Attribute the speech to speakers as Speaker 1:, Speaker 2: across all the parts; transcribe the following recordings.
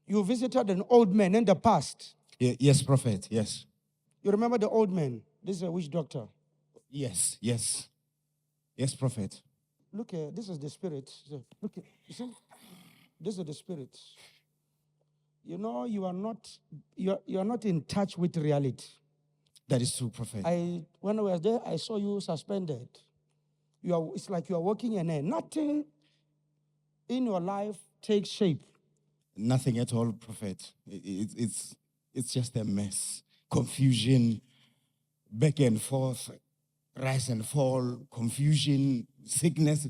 Speaker 1: You visited an old man in the past.
Speaker 2: Yes, Prophet, yes.
Speaker 1: You remember the old man? This is a witch doctor.
Speaker 2: Yes, yes. Yes, Prophet.
Speaker 1: Look here, this is the spirit. Look here, you see? This is the spirit. You know, you are not in touch with reality.
Speaker 2: That is true, Prophet.
Speaker 1: When I was there, I saw you suspended. It's like you are walking in air. Nothing in your life takes shape.
Speaker 2: Nothing at all, Prophet. It's just a mess. Confusion, back and forth, rise and fall, confusion, sickness.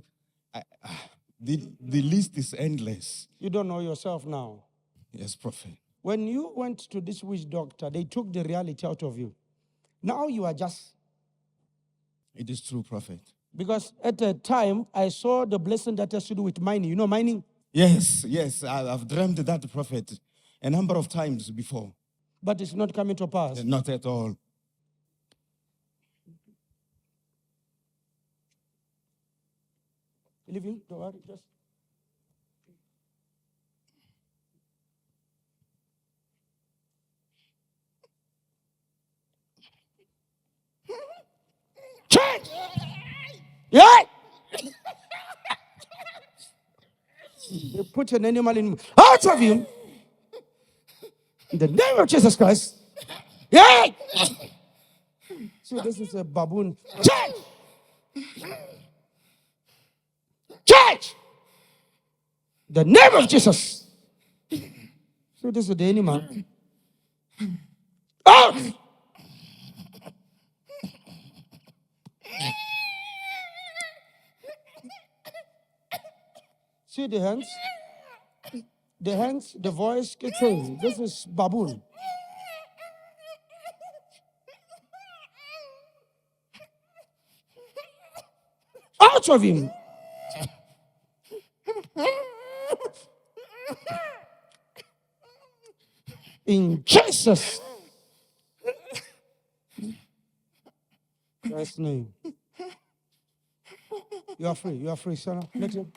Speaker 2: The list is endless.
Speaker 1: You don't know yourself now.
Speaker 2: Yes, Prophet.
Speaker 1: When you went to this witch doctor, they took the reality out of you. Now you are just...
Speaker 2: It is true, Prophet.
Speaker 1: Because at the time, I saw the blessing that has to do with mining. You know mining?
Speaker 2: Yes. I've dreamed that, Prophet, a number of times before.
Speaker 1: But it's not coming to pass.
Speaker 2: Not at all.
Speaker 1: Leave him, don't worry, just... Change! Yeah! They put an animal in... Out of him! In the name of Jesus Christ. Yeah! So this is a baboon. Change! Change! The name of Jesus. So this is the animal. Out! See the hands? The hands, the voice, change. This is baboon. Out of him! In Jesus' Christ's name. You are free, son. Next one.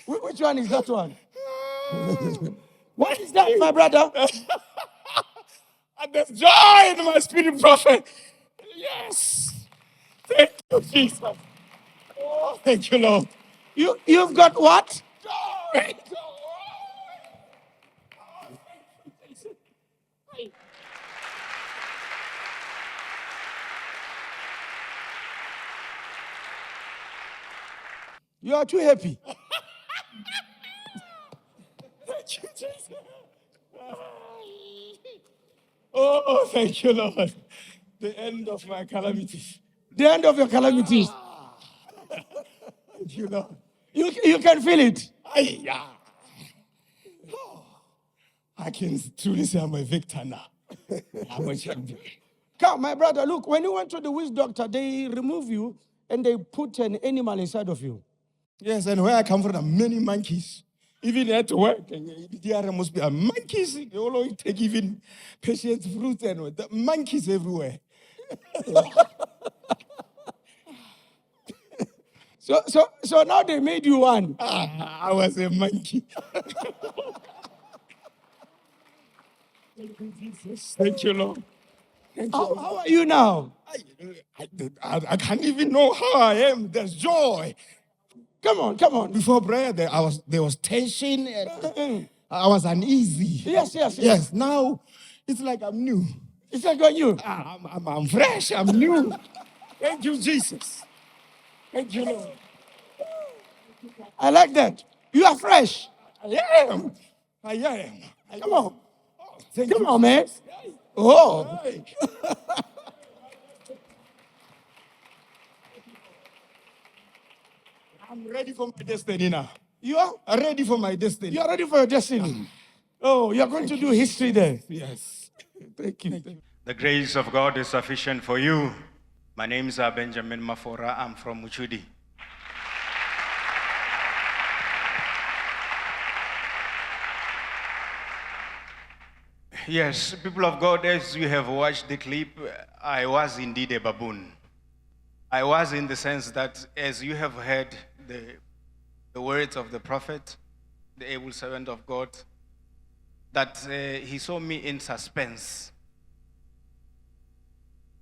Speaker 1: Which one is that one? What is that, my brother?
Speaker 2: And there's joy in my spirit, Prophet. Yes. Thank you, Jesus. Oh, thank you, Lord.
Speaker 1: You've got what?
Speaker 2: Joy.
Speaker 1: You are too happy.
Speaker 2: Thank you, Jesus. Oh, thank you, Lord. The end of my calamities.
Speaker 1: The end of your calamities.
Speaker 2: Thank you, Lord.
Speaker 1: You can feel it.
Speaker 2: I can truly say I'm a victor now. I'm a champion.
Speaker 1: Come, my brother, look, when you went to the witch doctor, they remove you and they put an animal inside of you.
Speaker 2: Yes, and where I come from, there are many monkeys. Even at work, there must be a monkeys. They always take even patients' fruits and the monkeys everywhere.
Speaker 1: So now they made you one.
Speaker 2: I was a monkey. Thank you, Jesus. Thank you, Lord.
Speaker 1: How are you now?
Speaker 2: I can't even know how I am. There's joy.
Speaker 1: Come on.
Speaker 2: Before prayer, there was tension. And I was uneasy.
Speaker 1: Yes.
Speaker 2: Now, it's like I'm new.
Speaker 1: It's like you're new.
Speaker 2: I'm fresh. I'm new. Thank you, Jesus. Thank you, Lord.
Speaker 1: I like that. You are fresh.
Speaker 2: I am.
Speaker 1: Come on.
Speaker 2: Thank
Speaker 1: Come
Speaker 2: you,
Speaker 1: on, man.
Speaker 2: Jesus.
Speaker 1: Oh.
Speaker 2: Hey. I'm ready for my destiny now.
Speaker 1: You are
Speaker 2: ready for my destiny.
Speaker 1: You are ready for your destiny. Oh, you are going to do history there.
Speaker 2: Yes.
Speaker 1: Thank you.
Speaker 3: The grace of God is sufficient for you. My name is Benjamin Mafora. I'm from Muchudi. Yes, people of God, as you have watched the clip, I was indeed a baboon. I was in the sense that, as you have heard the words of the prophet, the able servant of God, that he saw me in suspense.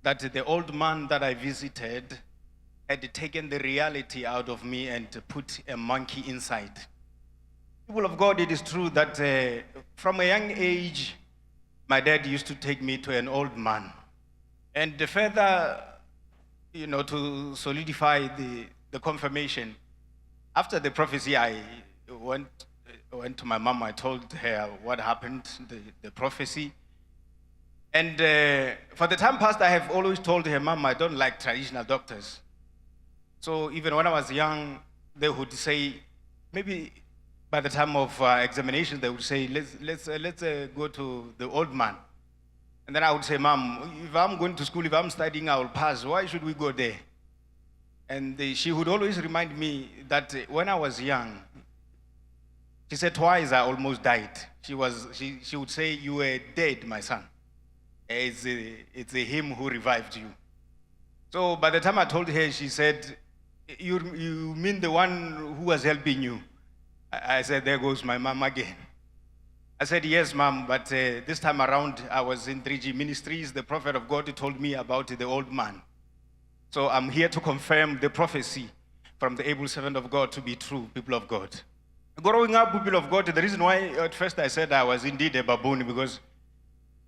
Speaker 3: That the old man that I visited had taken the reality out of me and put a monkey inside. People of God, it is true that from a young age, my dad used to take me to an old man. And further, to solidify the confirmation, after the prophecy, I went to my mom. I told her what happened, the prophecy. And for the time past, I have always told her, Mom, I don't like traditional doctors. So even when I was young, they would say, maybe by the time of examination, they would say, let's go to the old man. And then I would say, Mom, if I'm going to school, if I'm studying, I will pass. Why should we go there? And she would always remind me that when I was young, she said twice I almost died. She would say, you were dead, my son. It's him who revived you. So by the time I told her, she said, you mean the one who was helping you? I said, there goes my mom again. I said, yes, Mom, but this time around, I was in 3G Ministries. The prophet of God told me about the old man. So I'm here to confirm the prophecy from the able servant of God to be true, people of God. Growing up, people of God, the reason why at first I said I was indeed a baboon, because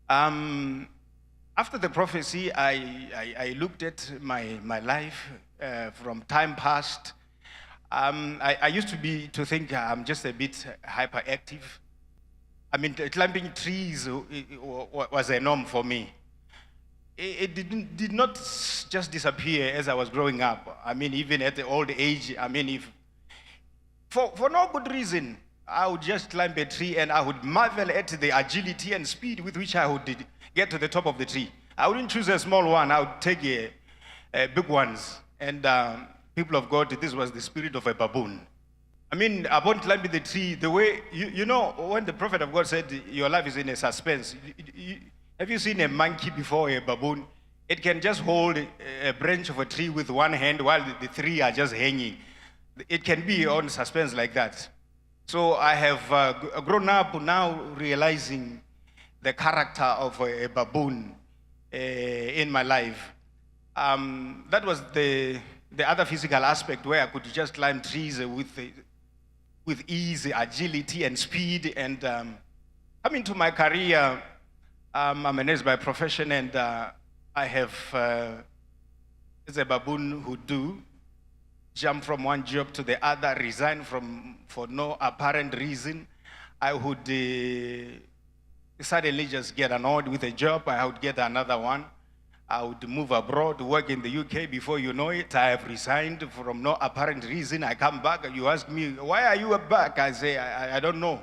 Speaker 3: after the prophecy, I looked at my life from time past. I used to think I'm just a bit hyperactive. I mean, climbing trees was a norm for me. It did not just disappear as I was growing up. I mean, even at the old age, I mean, if for no good reason, I would just climb a tree and I would marvel at the agility and speed with which I would get to the top of the tree. I wouldn't choose a small one. I would take big ones. And people of God, this was the spirit of a baboon. I mean, upon climbing the tree, the way, when the prophet of God said your life is in a suspense, have you seen a monkey before, a baboon? It can just hold a branch of a tree with one hand while the three are just hanging. It can be on suspense like that. So I have grown up now realizing the character of a baboon in my life. That was the other physical aspect where I could just climb trees with ease, agility, and speed. And coming to my career, I'm a nurse by profession, and I have, as a baboon would do, jump from one job to the other, resign for no apparent reason. I would suddenly just get annoyed with a job. I would get another one. I would move abroad, work in the UK. Before you know it, I have resigned from no apparent reason. I come back, you ask me, why are you back? I say, I don't know.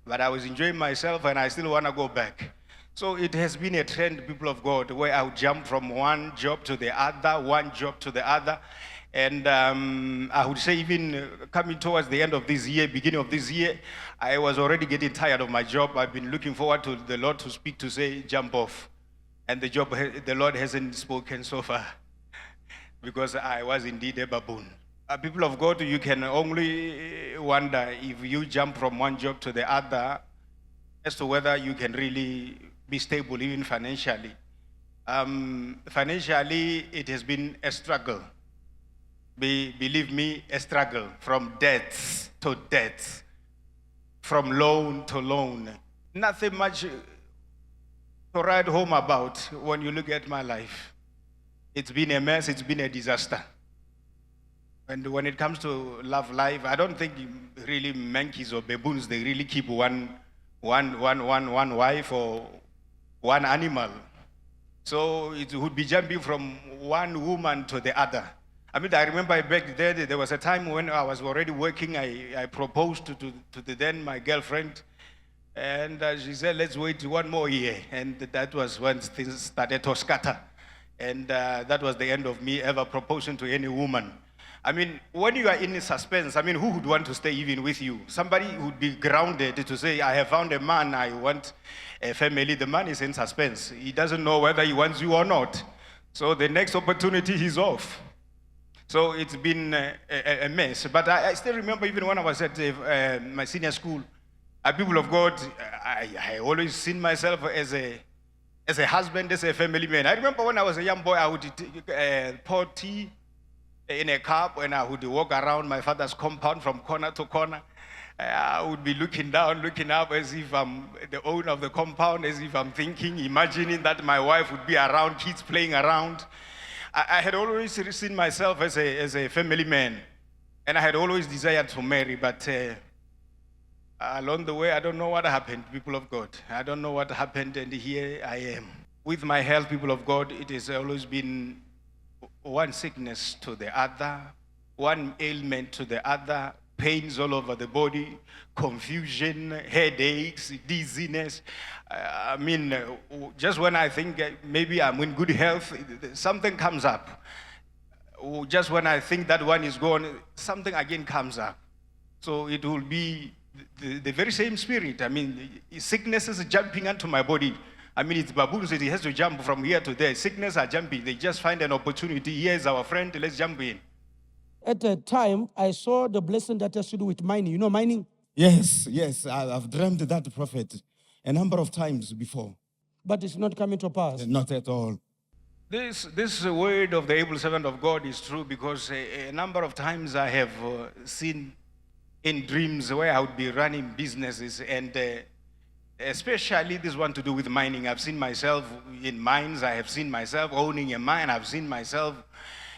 Speaker 3: But I was enjoying myself and I still want to go back. So it has been a trend, people of God, where I would jump from one job to the other, one job to the other. And I would say even coming towards the end of this year, beginning of this year, I was already getting tired of my job. I've been looking forward to the Lord to speak, to say, jump off. And the Lord hasn't spoken so far because I was indeed a baboon. People of God, you can only wonder if you jump from one job to the other as to whether you can really be stable even financially. Financially, it has been a struggle. Believe me, a struggle from debts to debts, from loan to loan. Nothing much to write home about when you look at my life. It's been a mess, it's been a disaster. And when it comes to love life, I don't think really monkeys or baboons, they really keep one wife or one animal. So it would be jumping from one woman to the other. I mean, I remember back then, there was a time when I was already working, I proposed to then my girlfriend, and she said, let's wait 1 more year. And that was when things started to scatter. And that was the end of me ever proposing to any woman. I mean, when you are in suspense, I mean, who would want to stay even with you? Somebody would be grounded to say, I have found a man, I want a family. The man is in suspense. He doesn't know whether he wants you or not. So the next opportunity, he's off. So it's been a mess. But I still remember even when I was at my senior school, people of God, I always seen myself as a husband, as a family man. I remember when I was a young boy, I would pour tea in a cup and I would walk around my father's compound from corner to corner. I would be looking down, looking up as if I'm the owner of the compound, as if I'm thinking, imagining that my wife would be around, kids playing around. I had always seen myself as a family man, and I had always desired to marry, but along the way, I don't know what happened, people of God. I don't know what happened, and here I am. With my health, people of God, it has always been one sickness to the other, one ailment to the other, pains all over the body, confusion, headaches, dizziness. I mean, just when I think maybe I'm in good health, something comes up. Just when I think that one is gone, something again comes up. So it will be the very same spirit. I mean, sickness is jumping onto my body. I mean, it's baboons, it has to jump from here to there. Sickness are jumping. They just find an opportunity. Here's our friend, let's jump in.
Speaker 1: At a time, I saw the blessing that has to do with mining. You know mining?
Speaker 2: Yes, I've dreamed that, Prophet, a number of times before.
Speaker 1: But it's not coming to pass.
Speaker 2: Not at all.
Speaker 3: This word of the able servant of God is true because a number of times I have seen in dreams where I would be running businesses, and especially this one to do with mining. I've seen myself in mines. I have seen myself owning a mine. I've seen myself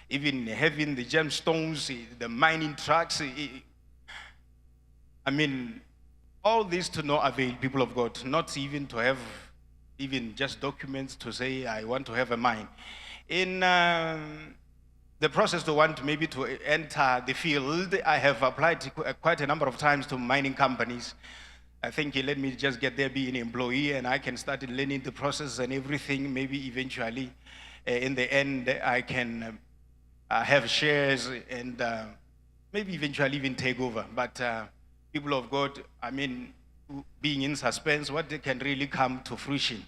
Speaker 3: even having the gemstones, the mining trucks. I mean, all this to no avail, people of God, not even to have even just documents to say I want to have a mine. In the process to want maybe to enter the field, I have applied quite a number of times to mining companies. I think let me just get there, be an employee, and I can start learning the process and everything. Maybe eventually, in the end, I can have shares and maybe eventually even take over. But people of God, I mean, being in suspense, what can really come to fruition?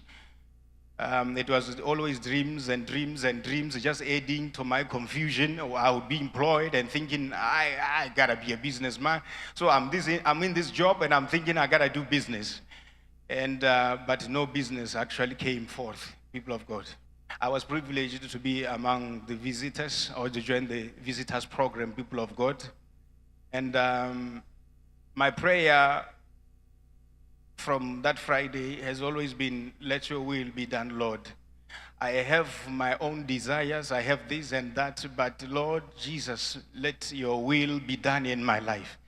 Speaker 3: It was always dreams and dreams and dreams, just adding to my confusion. I would be employed and thinking, I gotta be a businessman. So I'm in this job and I'm thinking I gotta do business. And but no business actually came forth, people of God. I was privileged to be among the visitors or to join the visitors program, people of God. And my prayer from that Friday has always been, let your will be done, Lord. I have my own desires, I have this and that, but Lord Jesus, let your will be done in my life.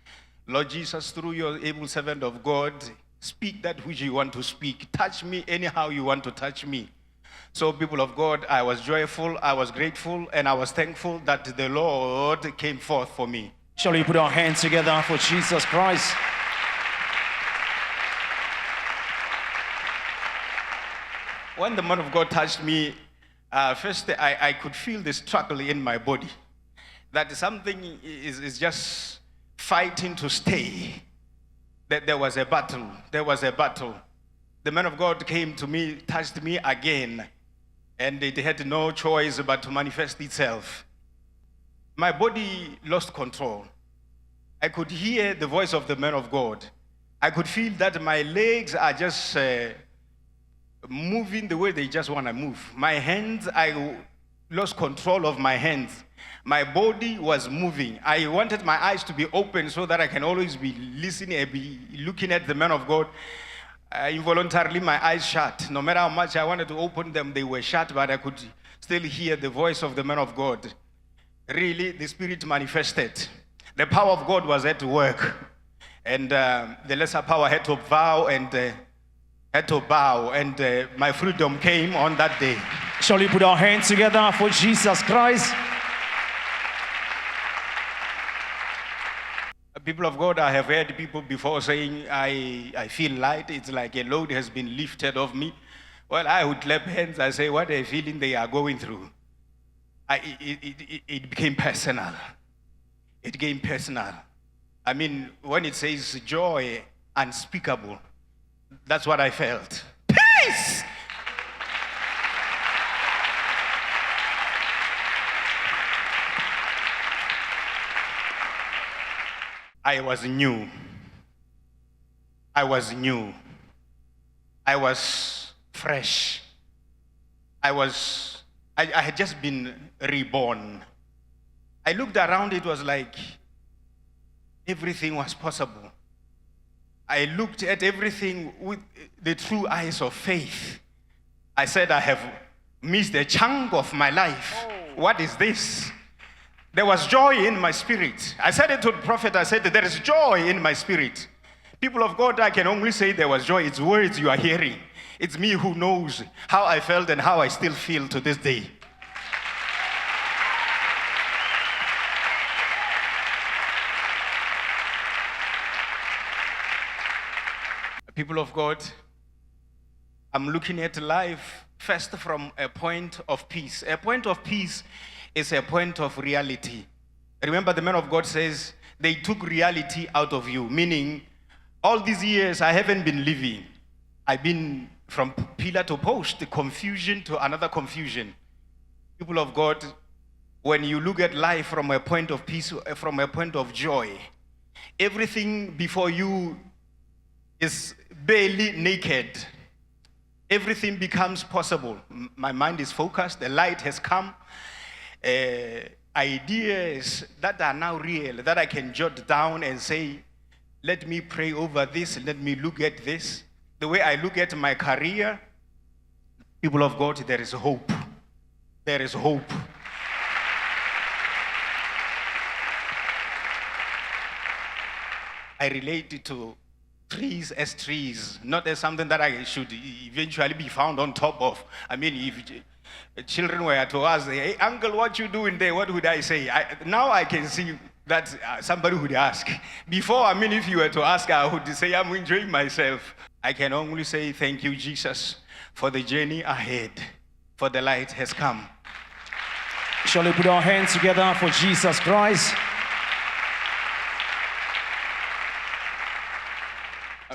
Speaker 3: Lord Jesus, through your able servant of God, speak that which you want to speak. Touch me anyhow you want to touch me. So people of God, I was joyful, I was grateful, and I was thankful that the Lord came forth for me.
Speaker 4: Shall we put our hands together for Jesus Christ?
Speaker 3: When the man of God touched me, first I could feel the struggle in my body. That something is just fighting to stay. That there was a battle. There was a battle. The man of God came to me, touched me again, and it had no choice but to manifest itself. My body lost control. I could hear the voice of the man of God. I could feel that my legs are just moving the way they just want to move. My hands, I lost control of my hands. My body was moving. I wanted my eyes to be open so that I can always be listening and be looking at the man of God. Involuntarily, my eyes shut. No matter how much I wanted to open them, they were shut, but I could still hear the voice of the man of God. Really, the Spirit manifested. The power of God was at work. And the lesser power had to bow and my freedom came on that day.
Speaker 4: Shall we put our hands together for Jesus Christ?
Speaker 3: People of God, I have heard people before saying, I feel light. It's like a load has been lifted off me. Well, I would clap hands. I say, what a feeling they are going through. It became personal. it became personal. I mean, when it says joy unspeakable, that's what I felt. Peace! I was new. I was new. I was fresh. I had just been reborn. I looked around, it was like everything was possible. I looked at everything with the true eyes of faith. I said, I have missed a chunk of my life. What is this? There was joy in my spirit. I said it to the prophet, I said, there is joy in my spirit. People of God, I can only say there was joy. It's words you are hearing. It's me who knows how I felt and how I still feel to this day. People of God, I'm looking at life first from a point of peace. A point of peace is a point of reality. Remember, the man of God says, they took reality out of you, meaning all these years I haven't been living. I've been from pillar to post, confusion to another confusion. People of God, when you look at life from a point of peace, from a point of joy, everything before you is barely naked. Everything becomes possible. My mind is focused, the light has come. Ideas that are now real, that I can jot down and say, let me pray over this, let me look at this. The way I look at my career, people of God, there is hope. There is hope. I relate it to trees as trees, not as something that I should eventually be found on top of. I mean, if children were to ask, hey, uncle, what you doing there? What would I say? Now I can see that somebody would ask. Before, I mean, if you were to ask, I would say, I'm enjoying myself. I can only say, thank you, Jesus, for the journey ahead, for the light has come.
Speaker 4: Shall we put our hands together for Jesus Christ?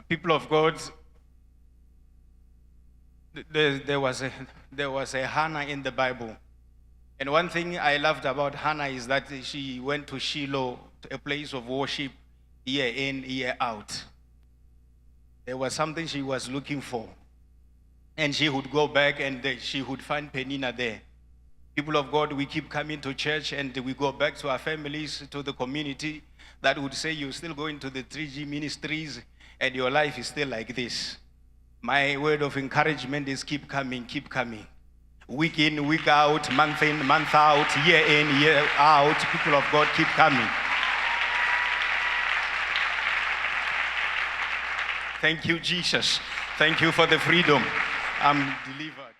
Speaker 3: People of God, there was a Hannah in the Bible. And one thing I loved about Hannah is that she went to Shiloh, a place of worship, year in, year out. There was something she was looking for. And she would go back and she would find Penina there. People of God, we keep coming to church and we go back to our families, to the community that would say you're still going to the 3G ministries and your life is still like this. My word of encouragement is keep coming, keep coming. Week in, week out, month in, month out, year in, year out. People of God, keep coming. Thank you, Jesus. Thank you for the freedom. I'm delivered.